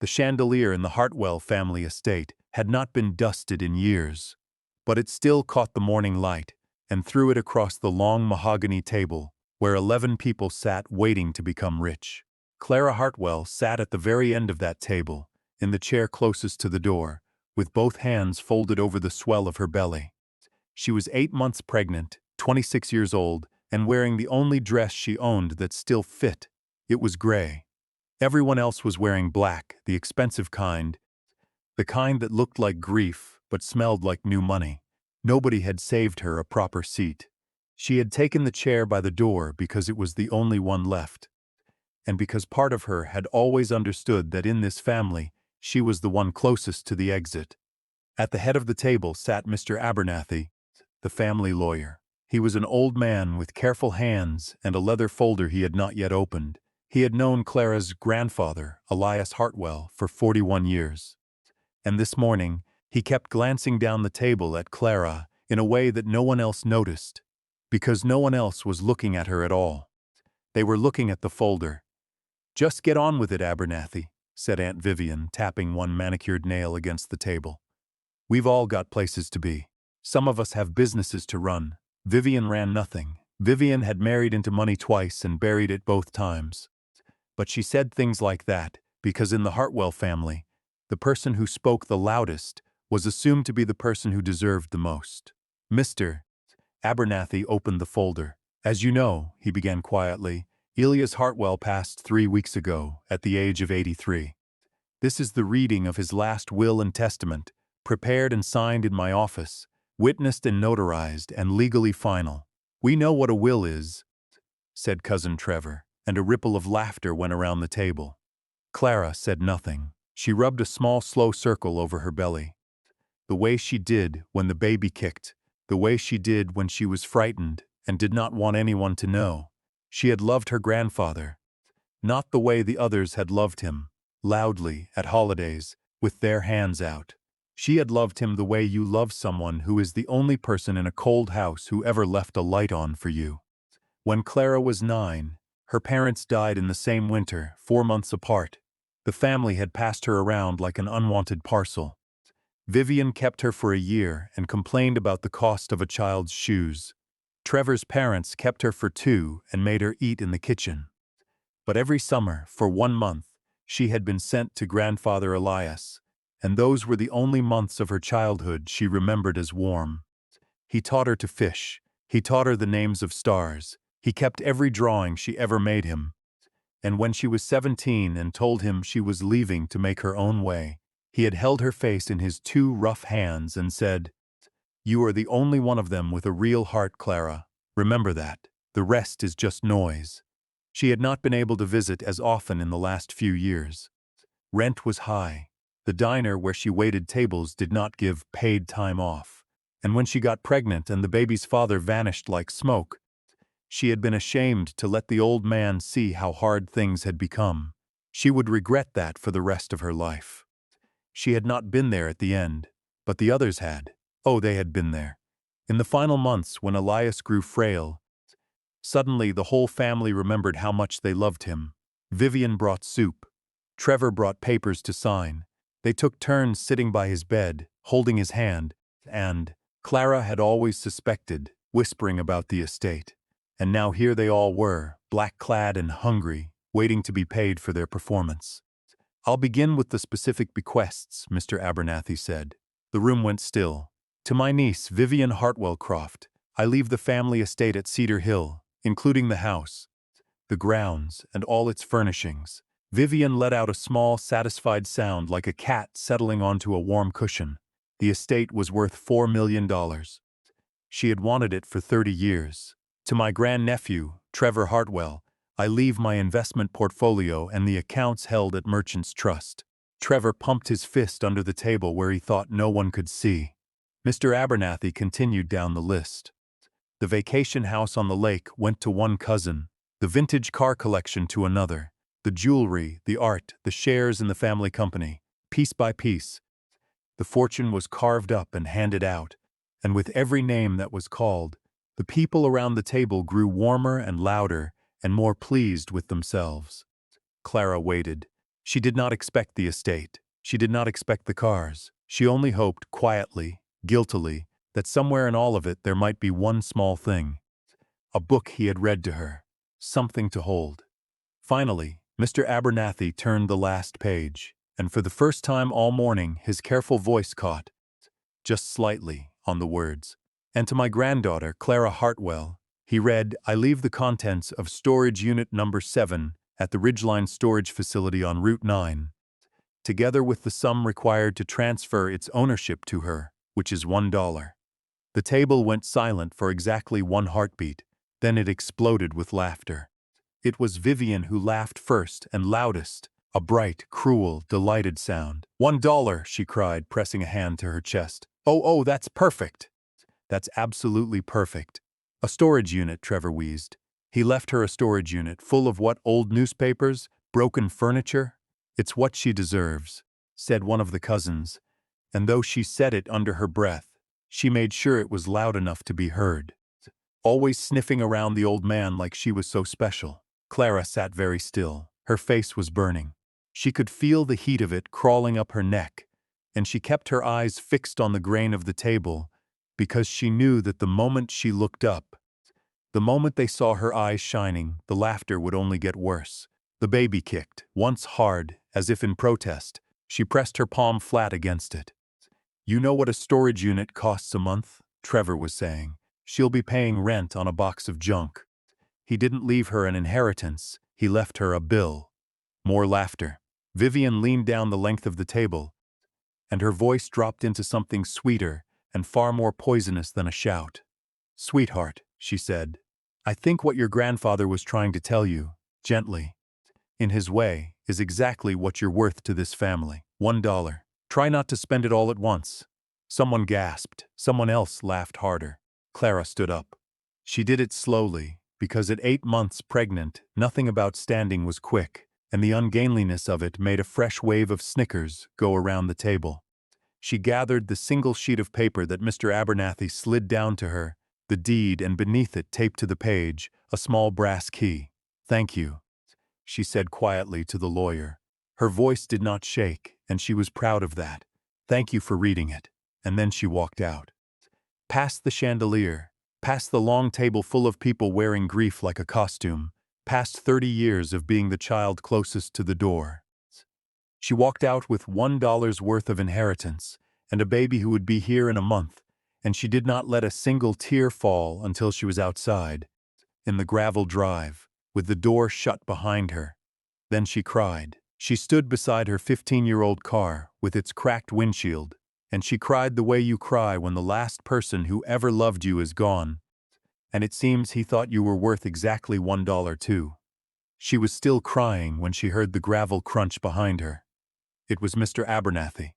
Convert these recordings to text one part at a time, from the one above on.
The chandelier in the Hartwell family estate had not been dusted in years, but it still caught the morning light and threw it across the long mahogany table where 11 people sat waiting to become rich. Clara Hartwell sat at the very end of that table, in the chair closest to the door, with both hands folded over the swell of her belly. She was 8 months pregnant, 26 years old, and wearing the only dress she owned that still fit. It was gray. Everyone else was wearing black, the expensive kind, the kind that looked like grief but smelled like new money. Nobody had saved her a proper seat. She had taken the chair by the door because it was the only one left, and because part of her had always understood that in this family she was the one closest to the exit. At the head of the table sat Mr. Abernathy, the family lawyer. He was an old man with careful hands and a leather folder he had not yet opened. He had known Clara's grandfather, Elias Hartwell, for 41 years. And this morning, he kept glancing down the table at Clara in a way that no one else noticed, because no one else was looking at her at all. They were looking at the folder. "Just get on with it, Abernathy," said Aunt Vivian, tapping one manicured nail against the table. "We've all got places to be. Some of us have businesses to run." Vivian ran nothing. Vivian had married into money twice and buried it both times. But she said things like that because in the Hartwell family, the person who spoke the loudest was assumed to be the person who deserved the most. Mr. Abernathy opened the folder. "As you know," he began quietly, "Elias Hartwell passed 3 weeks ago, at the age of 83. This is the reading of his last will and testament, prepared and signed in my office, witnessed and notarized, and legally final. We know what a will is," said Cousin Trevor, and a ripple of laughter went around the table. Clara said nothing. She rubbed a small, slow circle over her belly. The way she did when the baby kicked, the way she did when she was frightened and did not want anyone to know. She had loved her grandfather, not the way the others had loved him, loudly, at holidays, with their hands out. She had loved him the way you love someone who is the only person in a cold house who ever left a light on for you. When Clara was 9, her parents died in the same winter, 4 months apart. The family had passed her around like an unwanted parcel. Vivian kept her for a year and complained about the cost of a child's shoes. Trevor's parents kept her for 2 and made her eat in the kitchen. But every summer, for 1 month, she had been sent to Grandfather Elias, and those were the only months of her childhood she remembered as warm. He taught her to fish. He taught her the names of stars. He kept every drawing she ever made him. And when she was 17 and told him she was leaving to make her own way, he had held her face in his 2 rough hands and said, "You are the only one of them with a real heart, Clara. Remember that. The rest is just noise." She had not been able to visit as often in the last few years. Rent was high. The diner where she waited tables did not give paid time off. And when she got pregnant and the baby's father vanished like smoke, she had been ashamed to let the old man see how hard things had become. She would regret that for the rest of her life. She had not been there at the end, but the others had. Oh, they had been there. In the final months, when Elias grew frail, suddenly the whole family remembered how much they loved him. Vivian brought soup. Trevor brought papers to sign. They took turns sitting by his bed, holding his hand, and Clara had always suspected, whispering about the estate. And now here they all were, black-clad and hungry, waiting to be paid for their performance. "I'll begin with the specific bequests," Mr. Abernathy said. The room went still. "To my niece, Vivian Hartwell Croft, I leave the family estate at Cedar Hill, including the house, the grounds, and all its furnishings." Vivian let out a small, satisfied sound like a cat settling onto a warm cushion. The estate was worth $4 million. She had wanted it for 30 years. "To my grandnephew, Trevor Hartwell, I leave my investment portfolio and the accounts held at Merchants Trust." Trevor pumped his fist under the table where he thought no one could see. Mr. Abernathy continued down the list. The vacation house on the lake went to one cousin, the vintage car collection to another, the jewelry, the art, the shares in the family company, piece by piece. The fortune was carved up and handed out, and with every name that was called, the people around the table grew warmer and louder and more pleased with themselves. Clara waited. She did not expect the estate. She did not expect the cars. She only hoped, quietly, guiltily, that somewhere in all of it there might be one small thing. A book he had read to her. Something to hold. Finally, Mr. Abernathy turned the last page, and for the first time all morning his careful voice caught, just slightly, on the words. And to my granddaughter, Clara Hartwell, he read, I leave the contents of storage unit number 7 at the Ridgeline storage facility on Route 9, together with the sum required to transfer its ownership to her, which is $1. The table went silent for exactly one heartbeat, then it exploded with laughter. It was Vivian who laughed first and loudest, a bright, cruel, delighted sound. $1, she cried, pressing a hand to her chest. Oh, that's perfect. That's absolutely perfect. A storage unit, Trevor wheezed. He left her a storage unit full of what, old newspapers, broken furniture? It's what she deserves, said one of the cousins, and though she said it under her breath, she made sure it was loud enough to be heard. Always sniffing around the old man like she was so special. Clara sat very still. Her face was burning. She could feel the heat of it crawling up her neck, and she kept her eyes fixed on the grain of the table because she knew that the moment she looked up, the moment they saw her eyes shining, the laughter would only get worse. The baby kicked, once hard, as if in protest. She pressed her palm flat against it. You know what a storage unit costs a month? Trevor was saying. She'll be paying rent on a box of junk. He didn't leave her an inheritance, he left her a bill. More laughter. Vivian leaned down the length of the table, and her voice dropped into something sweeter and far more poisonous than a shout. Sweetheart, she said, I think what your grandfather was trying to tell you, gently, in his way, is exactly what you're worth to this family. $1. Try not to spend it all at once. Someone gasped. Someone else laughed harder. Clara stood up. She did it slowly, because at 8 months pregnant, nothing about standing was quick, and the ungainliness of it made a fresh wave of snickers go around the table. She gathered the single sheet of paper that Mr. Abernathy slid down to her, the deed, and beneath it, taped to the page, a small brass key. Thank you, she said quietly to the lawyer. Her voice did not shake, and she was proud of that. Thank you for reading it. And then she walked out. Past the chandelier, past the long table full of people wearing grief like a costume, past 30 years of being the child closest to the door. She walked out with $1 worth of inheritance, and a baby who would be here in a month, and she did not let a single tear fall until she was outside, in the gravel drive, with the door shut behind her. Then she cried. She stood beside her 15-year-old car, with its cracked windshield, and she cried the way you cry when the last person who ever loved you is gone, and it seems he thought you were worth exactly $1 too. She was still crying when she heard the gravel crunch behind her. It was Mr. Abernathy.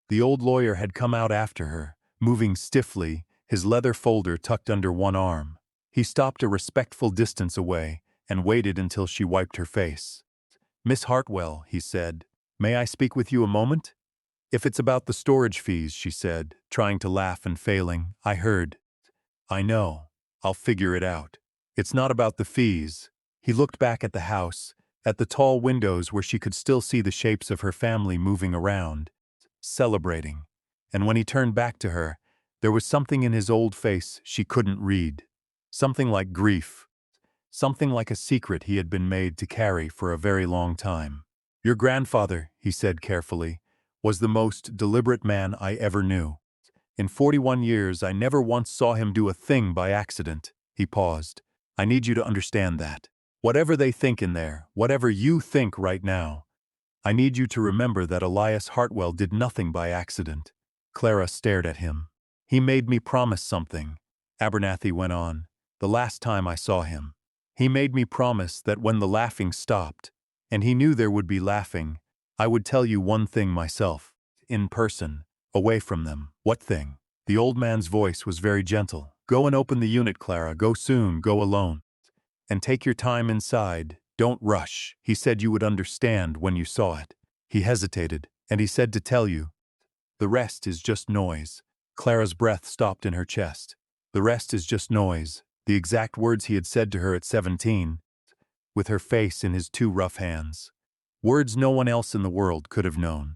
The old lawyer had come out after her, moving stiffly, his leather folder tucked under one arm. He stopped a respectful distance away and waited until she wiped her face. Miss Hartwell, he said, may I speak with you a moment? If it's about the storage fees, she said, trying to laugh and failing. I heard. I know. I'll figure it out. It's not about the fees. He looked back at the house, at the tall windows where she could still see the shapes of her family moving around, celebrating. And when he turned back to her, there was something in his old face she couldn't read. Something like grief. Something like a secret he had been made to carry for a very long time. Your grandfather, he said carefully, was the most deliberate man I ever knew. In 41 years, I never once saw him do a thing by accident. He paused. I need you to understand that. Whatever they think in there, whatever you think right now, I need you to remember that Elias Hartwell did nothing by accident. Clara stared at him. He made me promise something, Abernathy went on, the last time I saw him. He made me promise that when the laughing stopped, and he knew there would be laughing, I would tell you one thing myself, in person, away from them. What thing? The old man's voice was very gentle. Go and open the unit, Clara. Go soon, go alone. And take your time inside. Don't rush. He said you would understand when you saw it. He hesitated, and he said to tell you. The rest is just noise. Clara's breath stopped in her chest. The rest is just noise. The exact words he had said to her at 17, with her face in his two rough hands. Words no one else in the world could have known.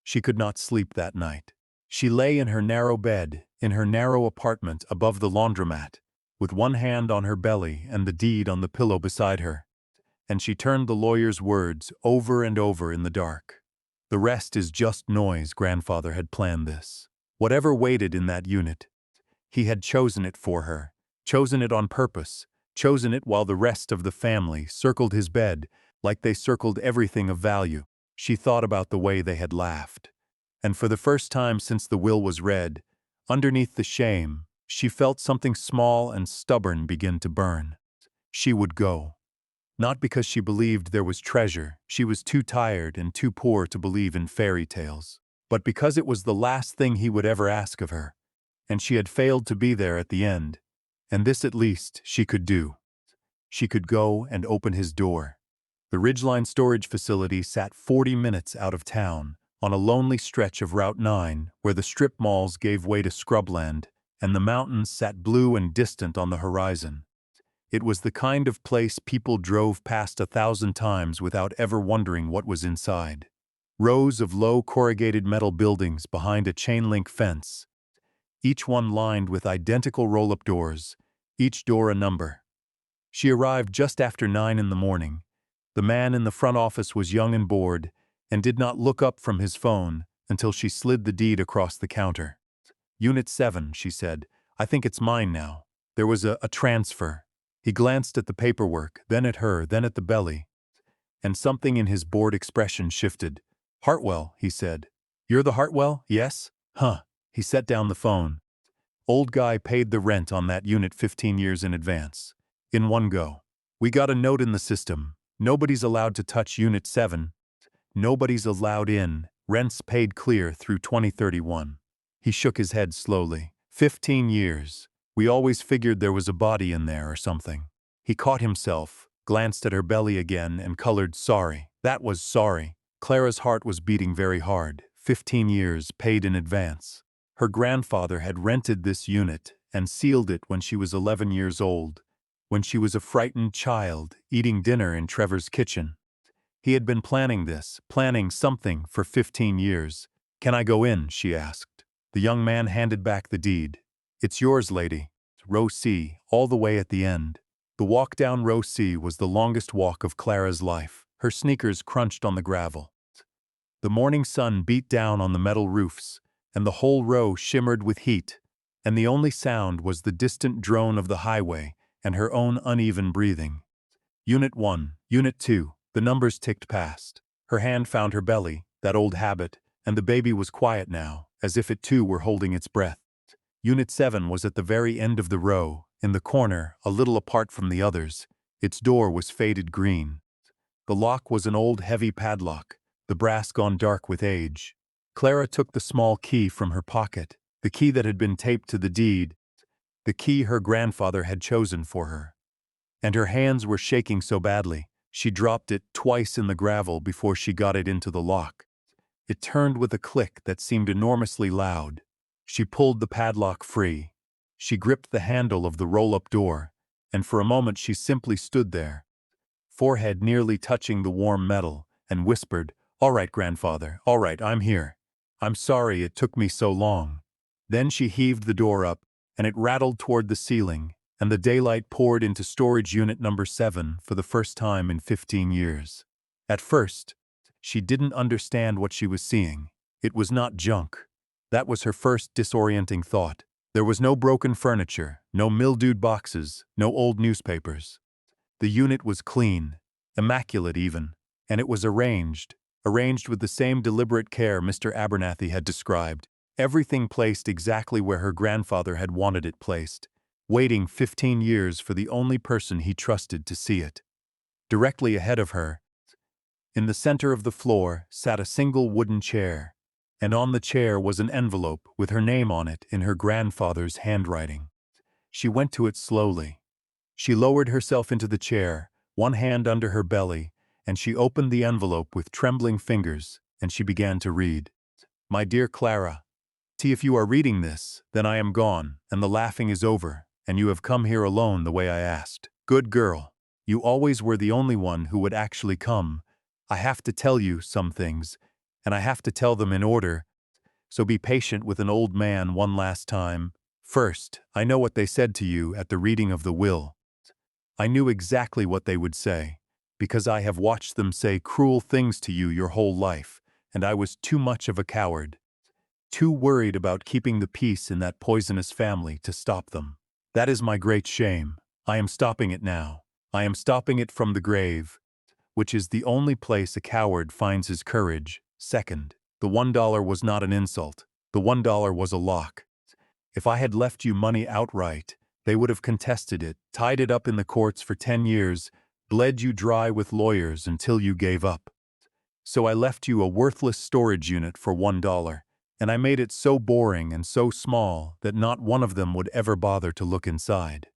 She could not sleep that night. She lay in her narrow bed, in her narrow apartment above the laundromat, with one hand on her belly and the deed on the pillow beside her, and she turned the lawyer's words over and over in the dark. The rest is just noise. Grandfather had planned this. Whatever waited in that unit, he had chosen it for her, chosen it on purpose, chosen it while the rest of the family circled his bed like they circled everything of value. She thought about the way they had laughed. And for the first time since the will was read, underneath the shame, she felt something small and stubborn begin to burn. She would go. Not because she believed there was treasure, she was too tired and too poor to believe in fairy tales, but because it was the last thing he would ever ask of her, and she had failed to be there at the end, and this at least she could do. She could go and open his door. The Ridgeline storage facility sat 40 minutes out of town, on a lonely stretch of Route 9 where the strip malls gave way to scrubland, and the mountains sat blue and distant on the horizon. It was the kind of place people drove past 1,000 times without ever wondering what was inside. Rows of low corrugated metal buildings behind a chain-link fence, each one lined with identical roll-up doors, each door a number. She arrived just after 9 in the morning. The man in the front office was young and bored, and did not look up from his phone until she slid the deed across the counter. "Unit 7, she said. "I think it's mine now. There was a transfer." He glanced at the paperwork, then at her, then at the belly, and something in his bored expression shifted. "Hartwell," he said. "You're the Hartwell, yes? Huh." He set down the phone. "Old guy paid the rent on that unit 15 years in advance. In one go. We got a note in the system. Nobody's allowed to touch Unit 7. Nobody's allowed in. Rents paid clear through 2031. He shook his head slowly. 15 years. We always figured there was a body in there or something. He caught himself, glanced at her belly again, and colored. Sorry. That was sorry. Clara's heart was beating very hard. 15 years, paid in advance. Her grandfather had rented this unit and sealed it when she was 11 years old, when she was a frightened child, eating dinner in Trevor's kitchen. He had been planning this, planning something for 15 years. "Can I go in?" she asked. The young man handed back the deed. "It's yours, lady. Row C, all the way at the end." The walk down Row C was the longest walk of Clara's life. Her sneakers crunched on the gravel. The morning sun beat down on the metal roofs, and the whole row shimmered with heat, and the only sound was the distant drone of the highway and her own uneven breathing. Unit 1, Unit 2, the numbers ticked past. Her hand found her belly, that old habit, and the baby was quiet now, as if it too were holding its breath. Unit 7 was at the very end of the row, in the corner, a little apart from the others. Its door was faded green. The lock was an old heavy padlock, the brass gone dark with age. Clara took the small key from her pocket, the key that had been taped to the deed, the key her grandfather had chosen for her. And her hands were shaking so badly, she dropped it twice in the gravel before she got it into the lock. It turned with a click that seemed enormously loud. She pulled the padlock free. She gripped the handle of the roll-up door, and for a moment she simply stood there, forehead nearly touching the warm metal, and whispered, "All right, grandfather, all right, I'm here. I'm sorry it took me so long." Then she heaved the door up, and it rattled toward the ceiling, and the daylight poured into storage unit number 7 for the first time in 15 years. At first, she didn't understand what she was seeing. It was not junk. That was her first disorienting thought. There was no broken furniture, no mildewed boxes, no old newspapers. The unit was clean, immaculate even, and it was arranged with the same deliberate care Mr. Abernathy had described, everything placed exactly where her grandfather had wanted it placed, waiting 15 years for the only person he trusted to see it. Directly ahead of her, in the center of the floor, sat a single wooden chair, and on the chair was an envelope with her name on it in her grandfather's handwriting. She went to it slowly. She lowered herself into the chair, one hand under her belly, and she opened the envelope with trembling fingers, and she began to read. "My dear Clara, if you are reading this, then I am gone, and the laughing is over, and you have come here alone the way I asked. Good girl. You always were the only one who would actually come, I have to tell you some things, and I have to tell them in order, so be patient with an old man one last time. First, I know what they said to you at the reading of the will. I knew exactly what they would say, because I have watched them say cruel things to you your whole life, and I was too much of a coward, too worried about keeping the peace in that poisonous family to stop them. That is my great shame. I am stopping it now. I am stopping it from the grave, which is the only place a coward finds his courage. Second, the $1 was not an insult. The $1 was a lock. If I had left you money outright, they would have contested it, tied it up in the courts for 10 years, bled you dry with lawyers until you gave up. So I left you a worthless storage unit for $1, and I made it so boring and so small that not one of them would ever bother to look inside.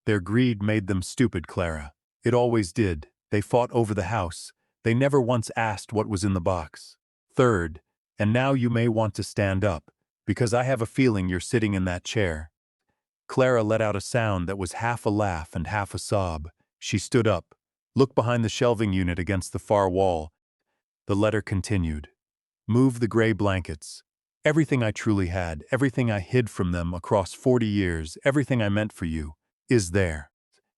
Their greed made them stupid, Clara. It always did. They fought over the house. They never once asked what was in the box. Third, and now you may want to stand up, because I have a feeling you're sitting in that chair. Clara let out a sound that was half a laugh and half a sob. She stood up, looked behind the shelving unit against the far wall. The letter continued. Move the gray blankets. Everything I truly had, everything I hid from them across 40 years, everything I meant for you, is there.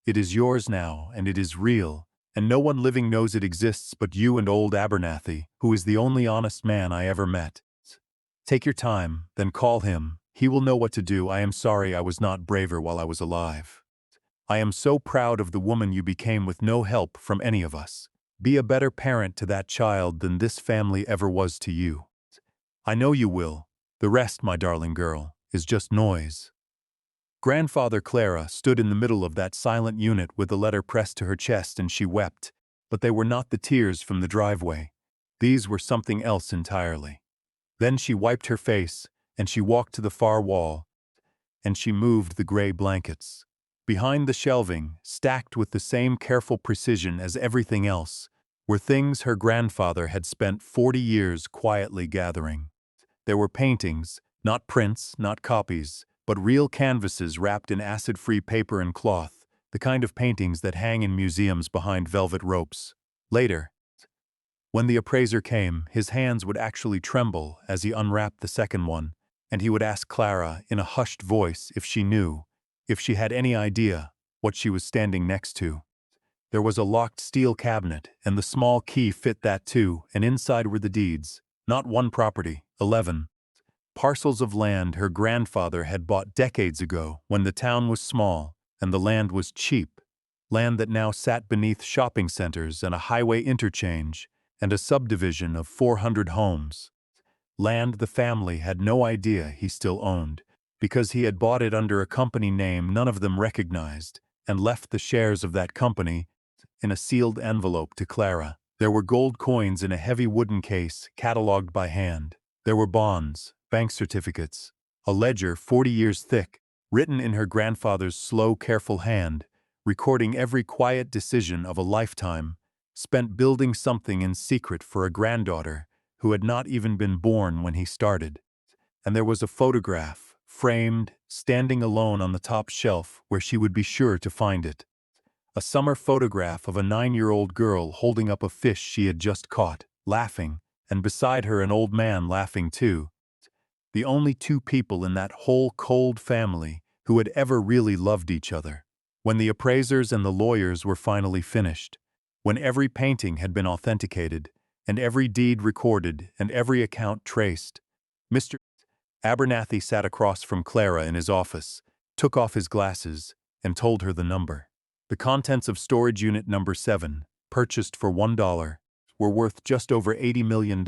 It is yours now, and it is real, and no one living knows it exists but you and old Abernathy, who is the only honest man I ever met. Take your time, then call him. He will know what to do. I am sorry I was not braver while I was alive. I am so proud of the woman you became with no help from any of us. Be a better parent to that child than this family ever was to you. I know you will. The rest, my darling girl, is just noise. Grandfather Clara stood in the middle of that silent unit with the letter pressed to her chest, and she wept, but they were not the tears from the driveway. These were something else entirely. Then she wiped her face, and she walked to the far wall, and she moved the gray blankets. Behind the shelving, stacked with the same careful precision as everything else, were things her grandfather had spent 40 years quietly gathering. There were paintings, not prints, not copies, but real canvases wrapped in acid-free paper and cloth, the kind of paintings that hang in museums behind velvet ropes. Later, when the appraiser came, his hands would actually tremble as he unwrapped the second one, and he would ask Clara in a hushed voice if she knew, if she had any idea, what she was standing next to. There was a locked steel cabinet, and the small key fit that too, and inside were the deeds. Not one property, 11. Parcels of land her grandfather had bought decades ago when the town was small and the land was cheap. Land that now sat beneath shopping centers and a highway interchange and a subdivision of 400 homes. Land the family had no idea he still owned, because he had bought it under a company name none of them recognized, and left the shares of that company in a sealed envelope to Clara. There were gold coins in a heavy wooden case, catalogued by hand. There were bonds, bank certificates, a ledger 40 years thick, written in her grandfather's slow, careful hand, recording every quiet decision of a lifetime, spent building something in secret for a granddaughter who had not even been born when he started. And there was a photograph, framed, standing alone on the top shelf where she would be sure to find it. A summer photograph of a 9-year-old girl holding up a fish she had just caught, laughing, and beside her an old man laughing too. The only two people in that whole cold family who had ever really loved each other. When the appraisers and the lawyers were finally finished, when every painting had been authenticated, and every deed recorded, and every account traced, Mr. Abernathy sat across from Clara in his office, took off his glasses, and told her the number. The contents of storage unit number 7, purchased for $1, were worth just over $80 million.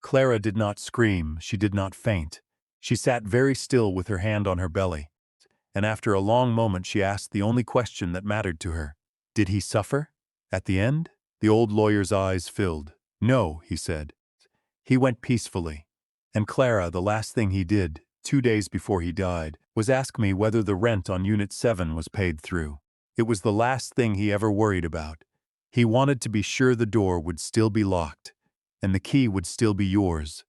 Clara did not scream, she did not faint. She sat very still with her hand on her belly, and after a long moment she asked the only question that mattered to her. Did he suffer? At the end? The old lawyer's eyes filled. No, he said. He went peacefully. And Clara, the last thing he did, 2 days before he died, was ask me whether the rent on Unit 7 was paid through. It was the last thing he ever worried about. He wanted to be sure the door would still be locked, and the key would still be yours,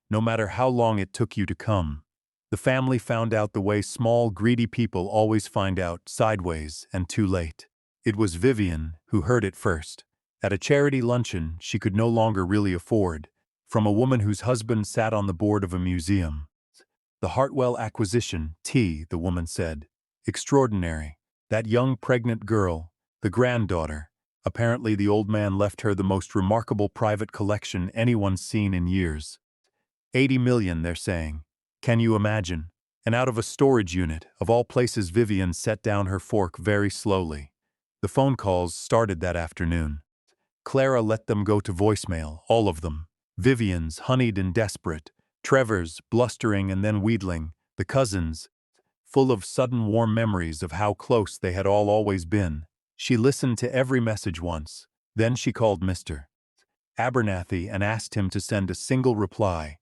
no matter how long it took you to come. The family found out the way small, greedy people always find out, sideways and too late. It was Vivian who heard it first, At a charity luncheon she could no longer really afford, from a woman whose husband sat on the board of a museum. The Hartwell acquisition, the woman said. Extraordinary. That young pregnant girl, the granddaughter. Apparently the old man left her the most remarkable private collection anyone's seen in years. 80 million, they're saying. Can you imagine? And out of a storage unit, of all places, Vivian set down her fork very slowly. The phone calls started that afternoon. Clara let them go to voicemail, all of them. Vivian's, honeyed and desperate. Trevor's, blustering and then wheedling. The cousins, full of sudden warm memories of how close they had all always been. She listened to every message once. Then she called Mr. Abernathy and asked him to send a single reply,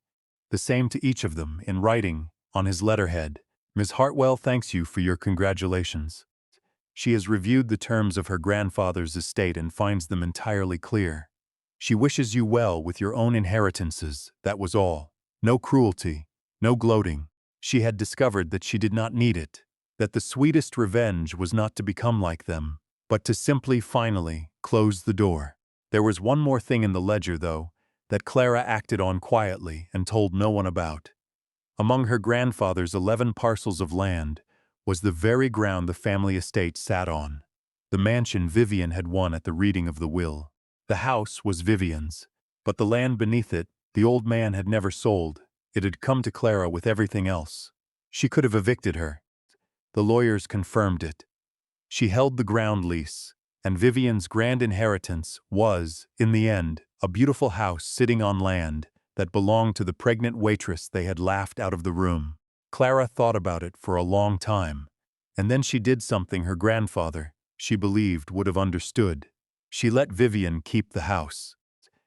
the same to each of them, in writing, on his letterhead. Ms. Hartwell thanks you for your congratulations. She has reviewed the terms of her grandfather's estate and finds them entirely clear. She wishes you well with your own inheritances, that was all. No cruelty, no gloating. She had discovered that she did not need it, that the sweetest revenge was not to become like them, but to simply, finally, close the door. There was one more thing in the ledger, though, that Clara acted on quietly and told no one about. Among her grandfather's 11 parcels of land was the very ground the family estate sat on. The mansion Vivian had won at the reading of the will. The house was Vivian's, but the land beneath it, the old man had never sold. It had come to Clara with everything else. She could have evicted her. The lawyers confirmed it. She held the ground lease, and Vivian's grand inheritance was, in the end, a beautiful house sitting on land that belonged to the pregnant waitress they had laughed out of the room. Clara thought about it for a long time, and then she did something her grandfather, she believed, would have understood. She let Vivian keep the house.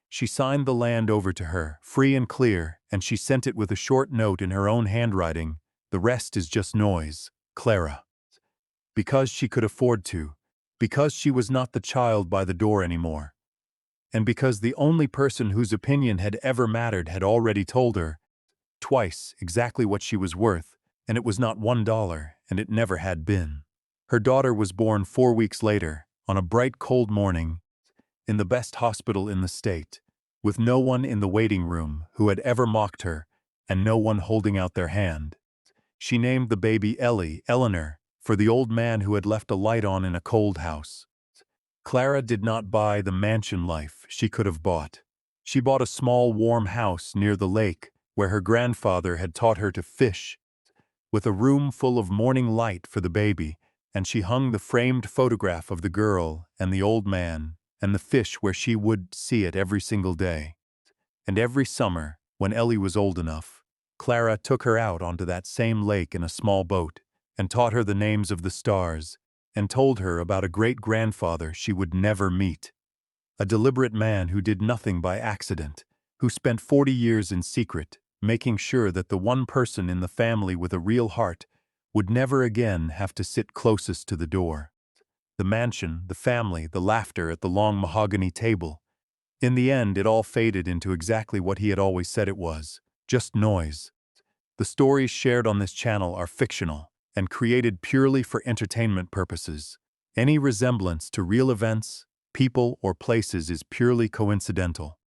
She signed the land over to her, free and clear, and she sent it with a short note in her own handwriting. The rest is just noise, Clara. Because she could afford to. Because she was not the child by the door anymore. And because the only person whose opinion had ever mattered had already told her, twice, exactly what she was worth, and it was not $1, and it never had been. Her daughter was born 4 weeks later, on a bright cold morning, in the best hospital in the state, with no one in the waiting room who had ever mocked her, and no one holding out their hand. She named the baby Eleanor, for the old man who had left a light on in a cold house. Clara did not buy the mansion life she could have bought. She bought a small warm house near the lake where her grandfather had taught her to fish, with a room full of morning light for the baby, and she hung the framed photograph of the girl and the old man and the fish where she would see it every single day. And every summer, when Ellie was old enough, Clara took her out onto that same lake in a small boat and taught her the names of the stars and told her about a great-grandfather she would never meet. A deliberate man who did nothing by accident, who spent 40 years in secret, making sure that the one person in the family with a real heart would never again have to sit closest to the door. The mansion, the family, the laughter at the long mahogany table. In the end, it all faded into exactly what he had always said it was, just noise. The stories shared on this channel are fictional and created purely for entertainment purposes. Any resemblance to real events, people, or places is purely coincidental.